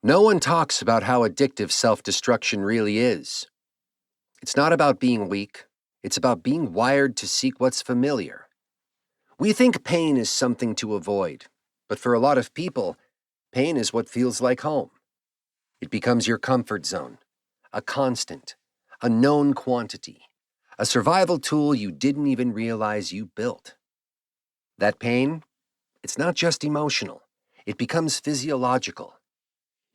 No one talks about how addictive self-destruction really is. It's not about being weak. It's about being wired to seek what's familiar. We think pain is something to avoid, but for a lot of people, pain is what feels like home. It becomes your comfort zone, a constant, a known quantity, a survival tool you didn't even realize you built. That pain, it's not just emotional. It becomes physiological.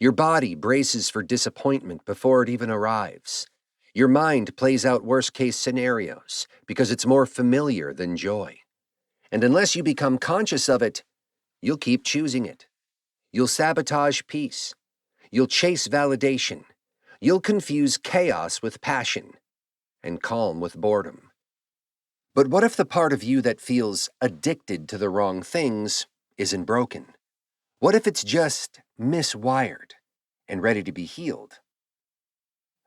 Your body braces for disappointment before it even arrives. Your mind plays out worst-case scenarios because it's more familiar than joy. And unless you become conscious of it, you'll keep choosing it. You'll sabotage peace. You'll chase validation. You'll confuse chaos with passion and calm with boredom. But what if the part of you that feels addicted to the wrong things isn't broken? What if it's just miswired and ready to be healed?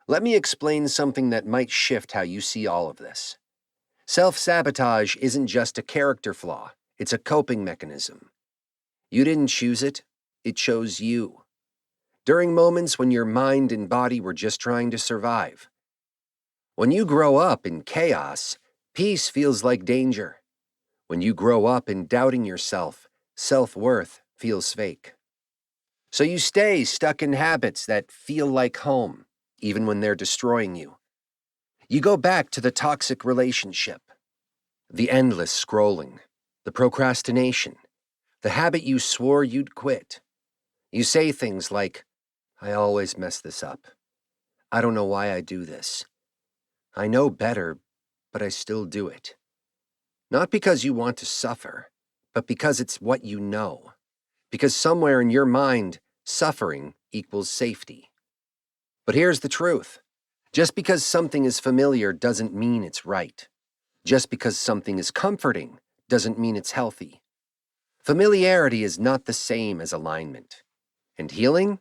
Let me explain something that might shift how you see all of this. Self-sabotage isn't just a character flaw, it's a coping mechanism. You didn't choose it, it chose you. During moments when your mind and body were just trying to survive. When you grow up in chaos, peace feels like danger. When you grow up in doubting yourself, self-worth feels fake. So you stay stuck in habits that feel like home, even when they're destroying you. You go back to the toxic relationship, the endless scrolling, the procrastination, the habit you swore you'd quit. You say things like, I always mess this up. I don't know why I do this. I know better, but I still do it. Not because you want to suffer, but because it's what you know. Because somewhere in your mind, suffering equals safety. But here's the truth. Just because something is familiar doesn't mean it's right. Just because something is comforting doesn't mean it's healthy. Familiarity is not the same as alignment. And healing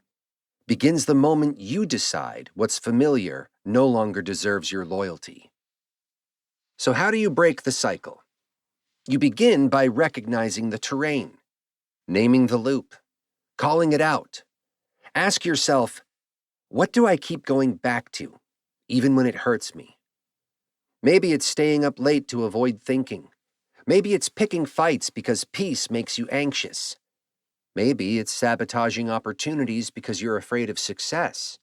begins the moment you decide what's familiar no longer deserves your loyalty. So how do you break the cycle? You begin by recognizing the terrain, naming the loop, calling it out. Ask yourself, what do I keep going back to, even when it hurts me? Maybe it's staying up late to avoid thinking. Maybe it's picking fights because peace makes you anxious. Maybe it's sabotaging opportunities because you're afraid of success.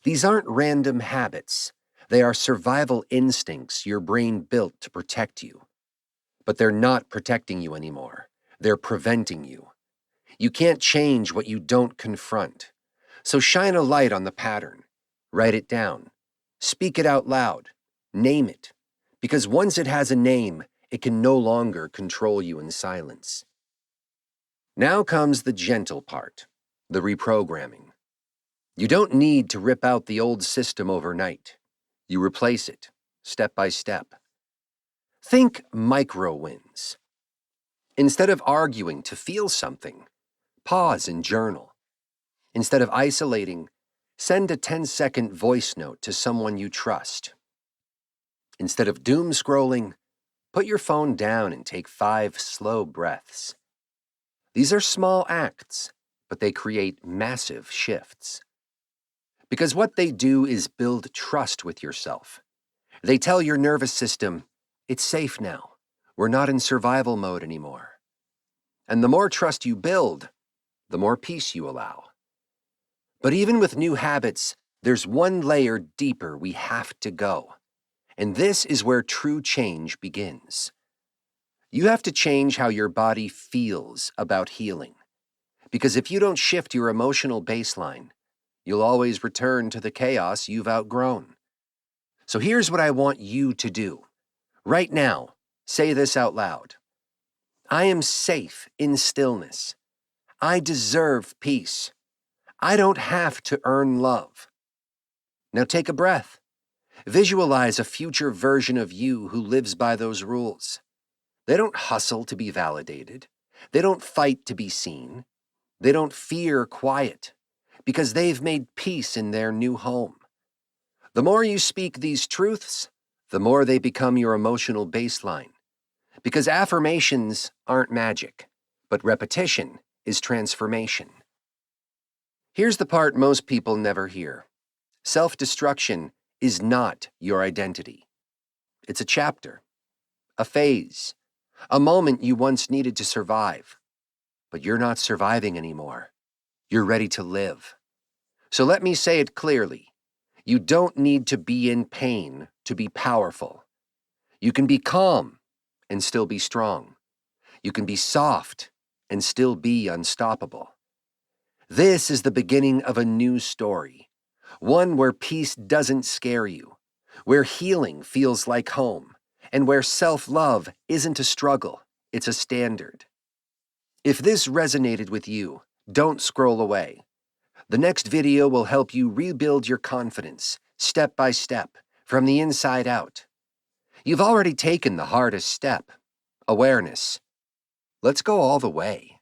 These aren't random habits. They are survival instincts your brain built to protect you. But they're not protecting you anymore. They're preventing you. You can't change what you don't confront. So shine a light on the pattern. Write it down. Speak it out loud. Name it. Because once it has a name, it can no longer control you in silence. Now comes the gentle part, the reprogramming. You don't need to rip out the old system overnight. You replace it, step by step. Think micro wins. Instead of arguing to feel something, pause and journal. Instead of isolating, send a 10-second voice note to someone you trust. Instead of doom scrolling, put your phone down and take 5 slow breaths. These are small acts, but they create massive shifts. Because what they do is build trust with yourself. They tell your nervous system, it's safe now. We're not in survival mode anymore. And the more trust you build, the more peace you allow. But even with new habits, there's one layer deeper we have to go. And this is where true change begins. You have to change how your body feels about healing. Because if you don't shift your emotional baseline, you'll always return to the chaos you've outgrown. So here's what I want you to do. Right now, say this out loud. I am safe in stillness. I deserve peace. I don't have to earn love. Now take a breath. Visualize a future version of you who lives by those rules. They don't hustle to be validated. They don't fight to be seen. They don't fear quiet, because they've made peace in their new home. The more you speak these truths, the more they become your emotional baseline. Because affirmations aren't magic, but repetition is transformation. Here's the part most people never hear. Self-destruction is not your identity. It's a chapter, a phase, a moment you once needed to survive. But you're not surviving anymore. You're ready to live. So let me say it clearly. You don't need to be in pain to be powerful. You can be calm and still be strong. You can be soft and still be unstoppable. This is the beginning of a new story, one where peace doesn't scare you, where healing feels like home, and where self-love isn't a struggle, it's a standard. If this resonated with you, don't scroll away. The next video will help you rebuild your confidence, step by step, from the inside out. You've already taken the hardest step, awareness. Let's go all the way.